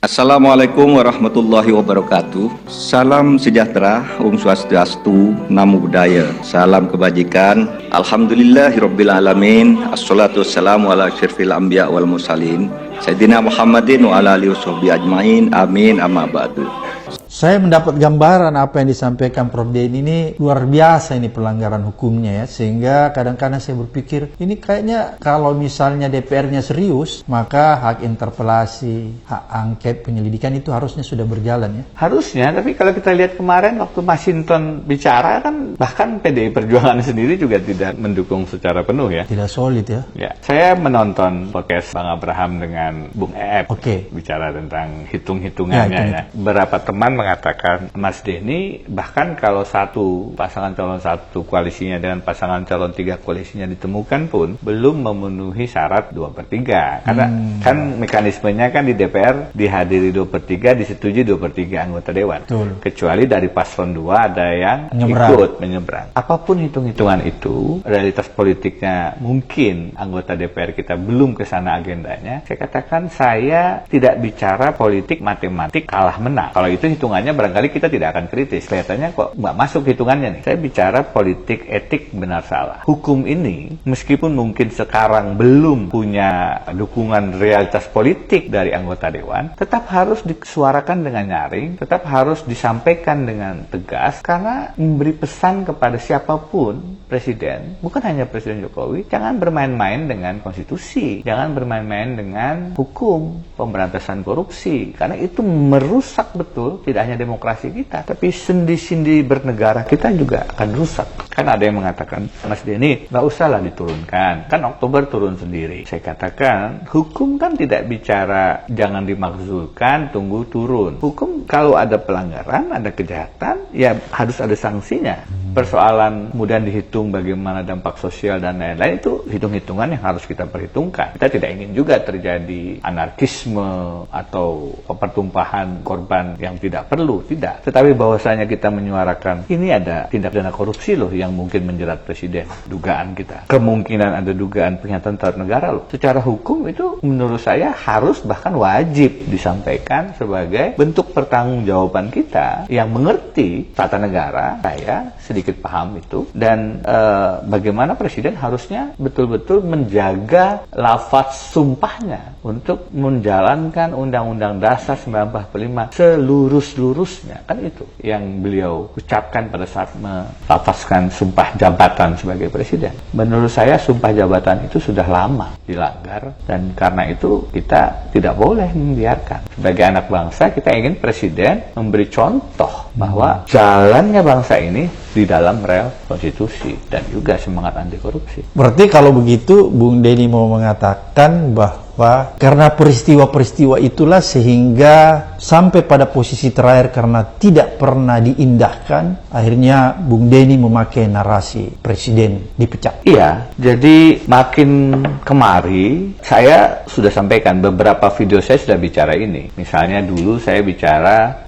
Assalamualaikum warahmatullahi wabarakatuh. Salam sejahtera, Om Swastiastu, Namo Buddhaya. Salam kebajikan. Alhamdulillahirabbil alamin. Assalatu wassalamu ala asyrafil anbiya wal mursalin. Sayyidina Muhammadin wa ala alihi washabihi ajmain. Amin amma ba'du. Saya mendapat gambaran apa yang disampaikan Prof. Denny ini luar biasa ini pelanggaran hukumnya ya. Sehingga kadang-kadang saya berpikir ini kayaknya kalau misalnya DPR-nya serius, maka hak interpelasi, hak angket, penyelidikan itu harusnya sudah berjalan ya. Harusnya, tapi kalau kita lihat kemarin waktu Masinton bicara kan bahkan PDI Perjuangan sendiri juga tidak mendukung secara penuh ya. Tidak solid ya. Ya, saya menonton podcast Bang Abraham dengan Bung Eep bicara tentang hitung-hitungannya ya. Beberapa teman mengatakan Mas Denny bahkan kalau satu pasangan calon satu koalisinya dengan pasangan calon tiga koalisinya ditemukan pun belum memenuhi syarat 2/3 karena kan mekanismenya kan di DPR dihadiri 2/3 disetujui 2/3 anggota dewan. Betul. Kecuali dari paslon 2 ada yang ikut menyeberang. Apapun hitung-hitungan itu, realitas politiknya mungkin anggota DPR kita belum ke sana agendanya. Saya katakan saya tidak bicara politik matematik kalah menang. Kalau itu hitungannya barangkali kita tidak akan kritis. Kelihatannya kok nggak masuk hitungannya nih. Saya bicara politik, etik, benar salah. Hukum ini, meskipun mungkin sekarang belum punya dukungan realitas politik dari anggota dewan, tetap harus disuarakan dengan nyaring, tetap harus disampaikan dengan tegas, karena memberi pesan kepada siapapun presiden, bukan hanya Presiden Jokowi, jangan bermain-main dengan konstitusi, jangan bermain-main dengan hukum, pemberantasan korupsi, karena itu merusak betul tidak hanya demokrasi kita, tapi sendi-sendi bernegara kita juga akan rusak. Kan ada yang mengatakan, Mas Denny, nggak usahlah diturunkan, kan Oktober turun sendiri. Saya katakan, hukum kan tidak bicara jangan dimakzulkan, tunggu turun. Hukum kalau ada pelanggaran, ada kejahatan, ya harus ada sanksinya. Persoalan kemudian dihitung bagaimana dampak sosial dan lain-lain, itu hitung-hitungan yang harus kita perhitungkan. Kita tidak ingin juga terjadi anarkisme atau pertumpahan korban yang tidak perlu, tidak. Tetapi bahwasanya kita menyuarakan ini ada tindak pidana korupsi loh yang mungkin menjerat presiden, dugaan kita. Kemungkinan ada dugaan pengkhianatan terhadap negara loh. Secara hukum itu menurut saya harus bahkan wajib disampaikan sebagai bentuk pertanggungjawaban kita yang mengerti tata negara. Saya sedikit paham itu, dan bagaimana presiden harusnya betul-betul menjaga lafaz sumpahnya untuk menjalankan Undang-Undang Dasar 1945 selurus-lurusnya. Kan itu yang beliau ucapkan pada saat melafazkan sumpah jabatan sebagai presiden. Menurut saya sumpah jabatan itu sudah lama dilanggar, dan karena itu kita tidak boleh membiarkan. Sebagai anak bangsa kita ingin presiden memberi contoh bahwa jalannya bangsa ini di dalam rel konstitusi dan juga semangat anti korupsi. Berarti kalau begitu Bung Denny mau mengatakan bahwa karena peristiwa-peristiwa itulah sehingga sampai pada posisi terakhir karena tidak pernah diindahkan, akhirnya Bung Denny memakai narasi presiden dipecat. Iya, jadi makin kemari saya sudah sampaikan beberapa video saya sudah bicara ini. Misalnya dulu saya bicara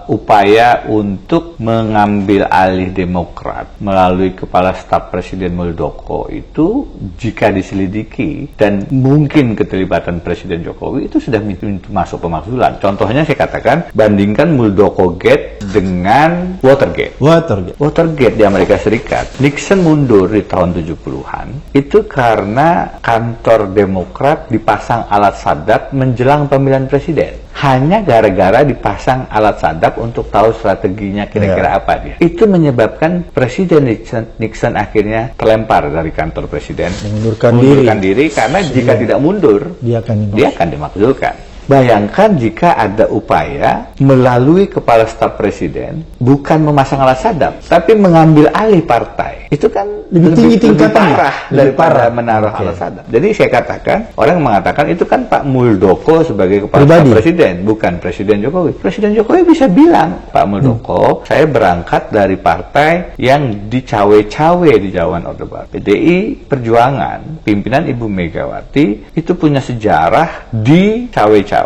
upaya untuk mengambil alih Demokrat melalui Kepala Staf Presiden Muldoko itu jika diselidiki dan mungkin keterlibatan Presiden Jokowi itu sudah masuk pemakzulan. Contohnya saya katakan, bandingkan Muldoko Gate dengan Watergate. Watergate di Amerika Serikat, Nixon mundur di tahun 70-an itu karena kantor Demokrat dipasang alat sadap menjelang pemilihan presiden. Hanya gara-gara dipasang alat sadap untuk tahu strateginya kira-kira apa dia. Itu menyebabkan Presiden Nixon akhirnya terlempar dari kantor presiden. Mengundurkan diri karena jika tidak mundur, dia akan dimakzulkan. Bayangkan jika ada upaya melalui Kepala Staf Presiden bukan memasang alat sadap, tapi mengambil alih partai. Itu kan lebih parah daripada menaruh alat sadap. Jadi saya katakan, orang mengatakan itu kan Pak Muldoko sebagai Kepala Staf Presiden, bukan Presiden Jokowi. Presiden Jokowi bisa bilang, Pak Muldoko, saya berangkat dari partai yang dicawe-cawe di zaman Orde Baru. PDI Perjuangan, pimpinan Ibu Megawati, itu punya sejarah dicawe-cawe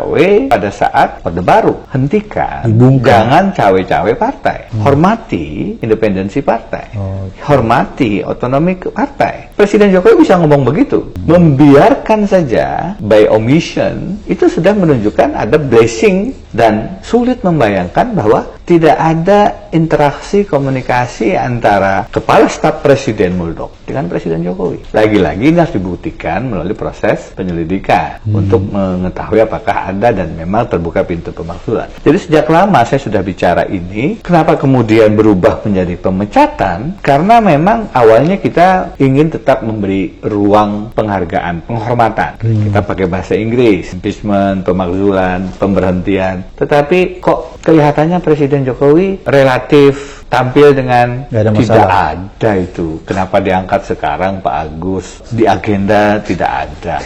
pada saat Orde Baru. Hentikan, jangan cawe-cawe partai. Hormati independensi partai. Hormati otonomi partai. Presiden Jokowi bisa ngomong begitu. Membiarkan saja by omission itu sudah menunjukkan ada blessing, dan sulit membayangkan bahwa tidak ada interaksi komunikasi antara Kepala Staf Presiden Muldoko dengan Presiden Jokowi. Lagi-lagi ini harus dibuktikan melalui proses penyelidikan untuk mengetahui apakah ada dan memang terbuka pintu pemakzulan. Jadi sejak lama saya sudah bicara ini. Kenapa kemudian berubah menjadi pemecatan? Karena memang awalnya kita ingin tetap memberi ruang penghargaan, penghormatan. Kita pakai bahasa Inggris, impeachment, pemakzulan, pemberhentian. Tetapi kok kelihatannya Presiden Jokowi relatif tampil dengan tidak ada itu. Kenapa diangkat sekarang Pak Agus? Di agenda tidak ada.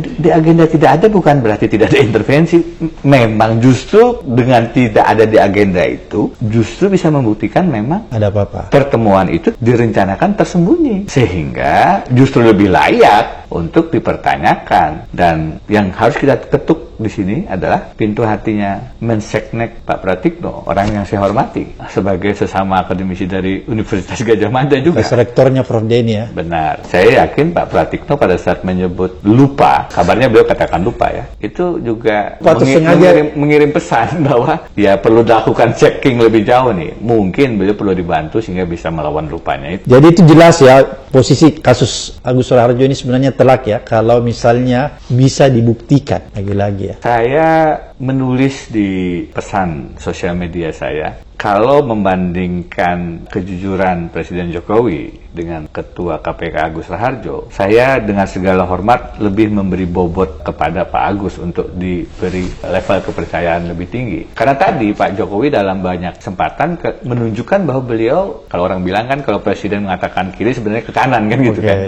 Di agenda tidak ada bukan berarti tidak ada intervensi. Memang justru dengan tidak ada di agenda itu, justru bisa membuktikan memang ada apa-apa. Pertemuan itu direncanakan tersembunyi. Sehingga justru lebih layak untuk dipertanyakan. Dan yang harus kita ketuk di sini adalah pintu hatinya Menseknek Pak Pratikno, orang yang saya hormati sebagai sesama akademisi dari Universitas Gadjah Mada juga. Rektornya Prof. Denny ya. Benar. Saya yakin Pak Pratikno pada saat menyebut lupa, kabarnya beliau katakan lupa ya, itu juga mengirim pesan bahwa ya perlu dilakukan checking lebih jauh nih. Mungkin beliau perlu dibantu sehingga bisa melawan lupanya itu. Jadi itu jelas ya, posisi kasus Agus Raharjo ini sebenarnya telak ya, kalau misalnya bisa dibuktikan lagi-lagi ya. Saya menulis di pesan sosial media saya, kalau membandingkan kejujuran Presiden Jokowi dengan Ketua KPK Agus Raharjo, saya dengan segala hormat lebih memberi bobot kepada Pak Agus untuk diberi level kepercayaan lebih tinggi. Karena tadi Pak Jokowi dalam banyak kesempatan menunjukkan bahwa beliau, kalau orang bilang kan kalau Presiden mengatakan kiri sebenarnya ke kanan kan gitu kan.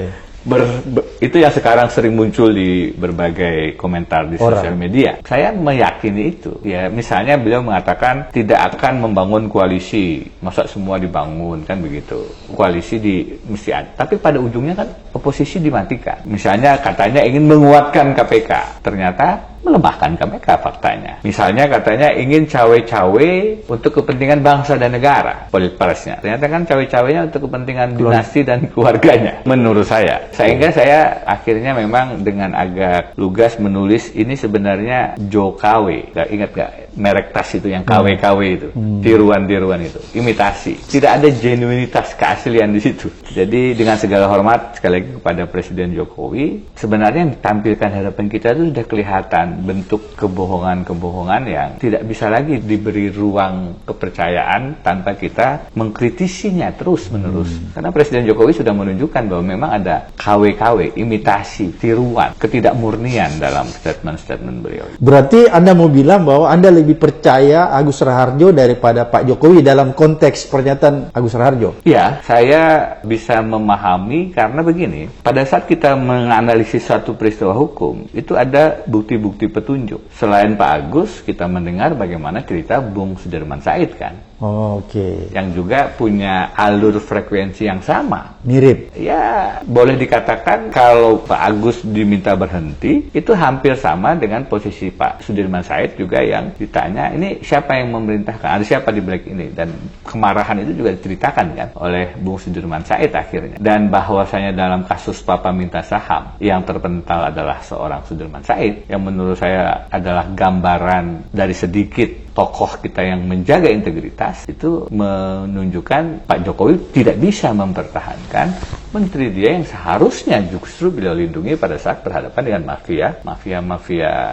Itu yang sekarang sering muncul di berbagai komentar di sosial media. Saya meyakini itu. Ya, misalnya beliau mengatakan tidak akan membangun koalisi, masa semua dibangun kan begitu. Koalisi mesti ada. Tapi pada ujungnya kan oposisi dimatikan. Misalnya katanya ingin menguatkan KPK, ternyata melemahkan KPK faktanya. Misalnya katanya ingin cawe-cawe untuk kepentingan bangsa dan negara, politparesnya. Ternyata kan cawe-cawenya untuk kepentingan dinasti dan keluarganya, menurut saya. Sehingga saya akhirnya memang dengan agak lugas menulis ini sebenarnya Jokowi. Ingat gak merek tas itu yang KW-KW itu? Tiruan-tiruan itu, imitasi. Tidak ada genuinitas keaslian di situ. Jadi dengan segala hormat sekali lagi kepada Presiden Jokowi, sebenarnya yang ditampilkan hadapan kita itu sudah kelihatan bentuk kebohongan-kebohongan yang tidak bisa lagi diberi ruang kepercayaan tanpa kita mengkritisinya terus-menerus. Karena Presiden Jokowi sudah menunjukkan bahwa memang ada KW-KW, imitasi, tiruan, ketidakmurnian dalam statement-statement beliau. Berarti Anda mau bilang bahwa Anda lebih percaya Agus Raharjo daripada Pak Jokowi dalam konteks pernyataan Agus Raharjo? Ya, saya bisa memahami karena begini, pada saat kita menganalisis satu peristiwa hukum, itu ada bukti-bukti petunjuk. Selain Pak Agus, kita mendengar bagaimana cerita Bung Sudirman Said kan. Oke. Yang juga punya alur frekuensi yang sama. Mirip. Ya, boleh dikatakan kalau Pak Agus diminta berhenti, itu hampir sama dengan posisi Pak Sudirman Said juga yang ditanya, ini siapa yang memerintahkan? Ada siapa di balik ini? Dan kemarahan itu juga diceritakan kan oleh Bung Sudirman Said akhirnya. Dan bahwasanya dalam kasus Papa minta saham, yang terpental adalah seorang Sudirman Said, yang menurut saya adalah gambaran dari sedikit tokoh kita yang menjaga integritas, itu menunjukkan Pak Jokowi tidak bisa mempertahankan menteri dia yang seharusnya justru beliau lindungi pada saat berhadapan dengan mafia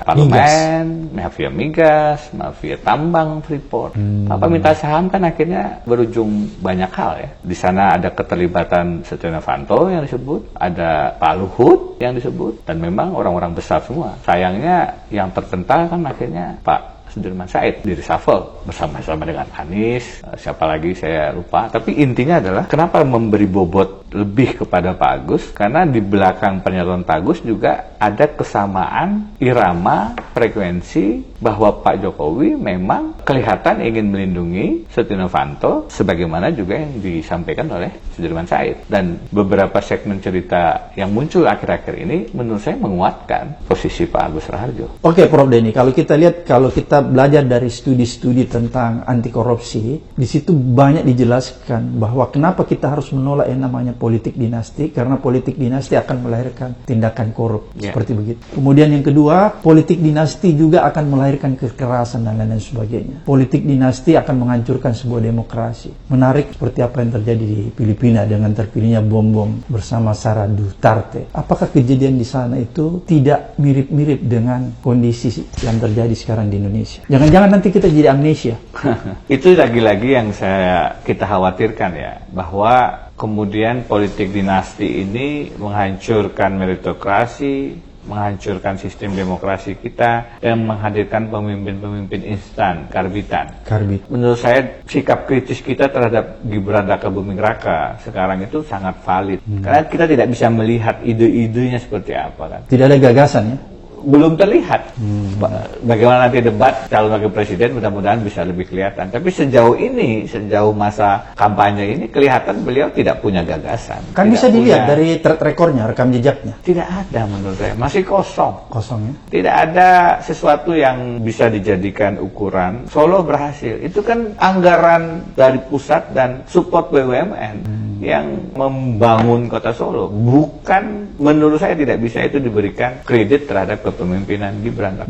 parlemen, mafia migas, mafia tambang Freeport. Papa minta saham kan akhirnya berujung banyak hal ya. Di sana ada keterlibatan Setia Novanto yang disebut, ada Pak Luhut yang disebut, dan memang orang-orang besar semua. Sayangnya yang terpental kan akhirnya Pak Sudirman Said di reshuffle bersama-sama dengan Anies, siapa lagi saya lupa. Tapi intinya adalah kenapa memberi bobot lebih kepada Pak Agus, karena di belakang pernyataan Pak Agus juga ada kesamaan irama, frekuensi bahwa Pak Jokowi memang kelihatan ingin melindungi Setia Novanto sebagaimana juga yang disampaikan oleh Sudirman Said. Dan beberapa segmen cerita yang muncul akhir-akhir ini menurut saya menguatkan posisi Pak Agus Raharjo. Oke, Prof Denny, kalau kita belajar dari studi-studi tentang anti korupsi, di situ banyak dijelaskan bahwa kenapa kita harus menolak yang namanya politik dinasti, karena politik dinasti akan melahirkan tindakan korup, seperti begitu. Kemudian yang kedua, politik dinasti juga akan melahirkan kekerasan dan lain-lain sebagainya. Politik dinasti akan menghancurkan sebuah demokrasi. Menarik seperti apa yang terjadi di Filipina dengan terpilihnya bom-bom bersama Sara Duterte. Apakah kejadian di sana itu tidak mirip-mirip dengan kondisi yang terjadi sekarang di Indonesia? Jangan-jangan nanti kita jadi amnesia. Itu lagi-lagi yang kita khawatirkan ya, bahwa kemudian politik dinasti ini menghancurkan meritokrasi, menghancurkan sistem demokrasi kita, dan menghadirkan pemimpin-pemimpin instan, karbitan. Menurut saya sikap kritis kita terhadap Gibran Rakabuming Raka sekarang itu sangat valid. Karena kita tidak bisa melihat ide-idenya seperti apa kan. Tidak ada gagasan ya? Belum terlihat. Bagaimana nanti debat calon wakil presiden, mudah-mudahan bisa lebih kelihatan. Tapi sejauh masa kampanye ini kelihatan beliau tidak punya gagasan. Kan bisa dilihat dari track recordnya, rekam jejaknya. Tidak ada menurut saya, masih kosong. Kosong ya? Tidak ada sesuatu yang bisa dijadikan ukuran. Solo berhasil. Itu kan anggaran dari pusat dan support BUMN yang membangun kota Solo. Bukan, menurut saya tidak bisa itu diberikan kredit terhadap kepemimpinan Gibran.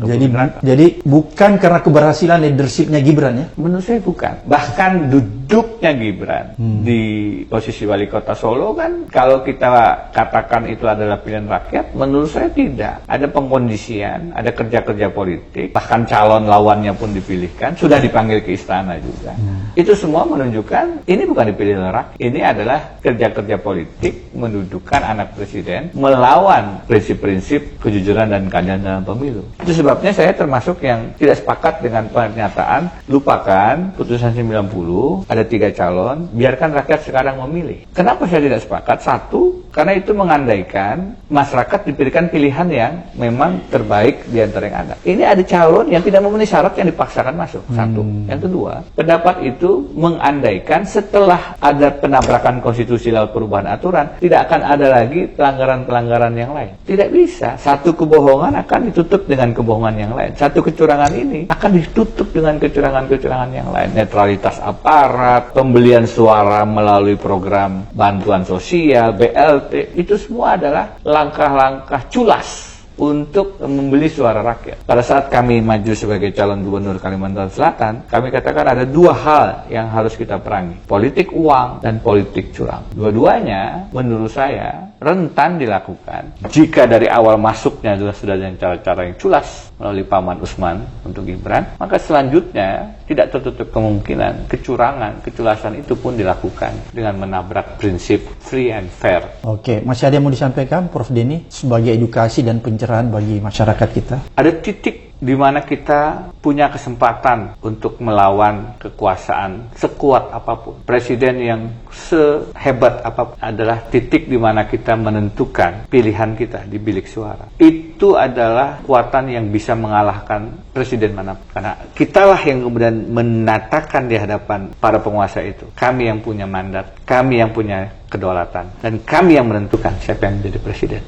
Jadi bukan karena keberhasilan leadershipnya Gibran ya? Menurut saya bukan. Bahkan duduknya Gibran di posisi wali kota Solo kan, kalau kita katakan itu adalah pilihan rakyat, menurut saya tidak. Ada pengkondisian, ada kerja-kerja politik, bahkan calon lawannya pun dipilihkan, sudah dipanggil ke istana juga. Itu semua menunjukkan ini bukan dipilih oleh rakyat. Ini adalah kerja-kerja politik mendudukan anak presiden melawan prinsip-prinsip kejujuran dan keadilan dalam pemilu. Itu sebabnya saya termasuk yang tidak sepakat dengan pernyataan lupakan putusan 90, ada 3 calon, biarkan rakyat sekarang memilih. Kenapa saya tidak sepakat? Satu, karena itu mengandaikan masyarakat diberikan pilihan yang memang terbaik di antara yang ada. Ini ada calon yang tidak memenuhi syarat yang dipaksakan masuk. Satu. Yang kedua, pendapat itu mengandaikan setelah ada penabrakan konstitusi lewat perubahan aturan, tidak akan ada lagi pelanggaran-pelanggaran yang lain. Tidak bisa. Satu kebohongan akan ditutup dengan kebohongan yang lain. Satu kecurangan ini akan ditutup dengan kecurangan-kecurangan yang lain. Netralitas aparat, pembelian suara melalui program bantuan sosial, BLT, itu semua adalah langkah-langkah culas untuk membeli suara rakyat. Pada saat kami maju sebagai calon gubernur Kalimantan Selatan, kami katakan ada 2 hal yang harus kita perangi. Politik uang dan politik curang. Dua-duanya menurut saya rentan dilakukan. Jika dari awal masuknya sudah dengan cara-cara yang culas melalui Paman Usman untuk Gibran, maka selanjutnya tidak tertutup kemungkinan kecurangan, keculasan itu pun dilakukan dengan menabrak prinsip free and fair. Oke, masih ada yang mau disampaikan Prof Denny sebagai edukasi dan pencerahan bagi masyarakat kita? Ada titik di mana kita punya kesempatan untuk melawan kekuasaan sekuat apapun. Presiden yang sehebat apapun adalah titik di mana kita menentukan pilihan kita di bilik suara. Itu adalah kekuatan yang bisa mengalahkan presiden manapun. Karena kitalah yang kemudian menatakan di hadapan para penguasa itu. Kami yang punya mandat, kami yang punya kedaulatan, dan kami yang menentukan siapa yang menjadi presiden.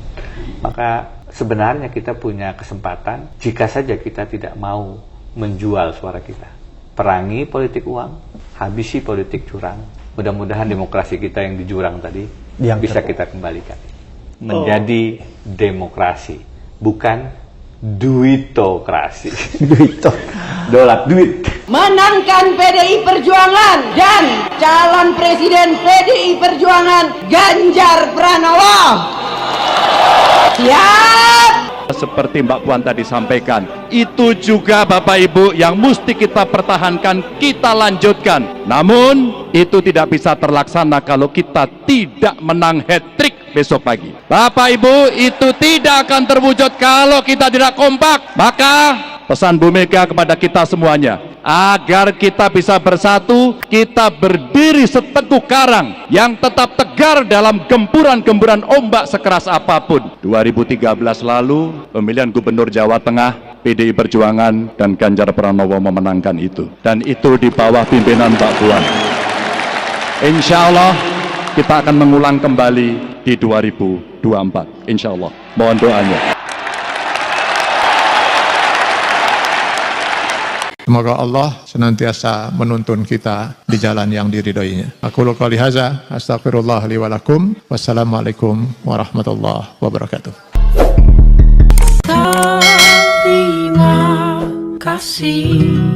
Maka sebenarnya kita punya kesempatan jika saja kita tidak mau menjual suara kita. Perangi politik uang, habisi politik curang. Mudah-mudahan demokrasi kita yang di jurang tadi bisa kita kembalikan. Menjadi demokrasi, bukan duitokrasi. Dolar duit. Menangkan PDI Perjuangan dan calon presiden PDI Perjuangan Ganjar Pranowo. Siap. Seperti Mbak Puan tadi sampaikan, itu juga Bapak Ibu yang mesti kita pertahankan, kita lanjutkan. Namun itu tidak bisa terlaksana kalau kita tidak menang hat-trick besok pagi. Bapak Ibu, itu tidak akan terwujud kalau kita tidak kompak. Maka pesan Bu Mega kepada kita semuanya, agar kita bisa bersatu, kita berdiri seteguh karang yang tetap tegar dalam gempuran-gempuran ombak sekeras apapun. 2013 lalu, pemilihan Gubernur Jawa Tengah, PDI Perjuangan dan Ganjar Pranowo memenangkan itu. Dan itu di bawah pimpinan Mbak Puan. Insya Allah kita akan mengulang kembali di 2024. Insya Allah. Mohon doanya. Semoga Allah senantiasa menuntun kita di jalan yang diridhoinya. Aku qouli hadza, astaghfirullah li wa lakum. Wassalamualaikum warahmatullahi wabarakatuh. Terima kasih.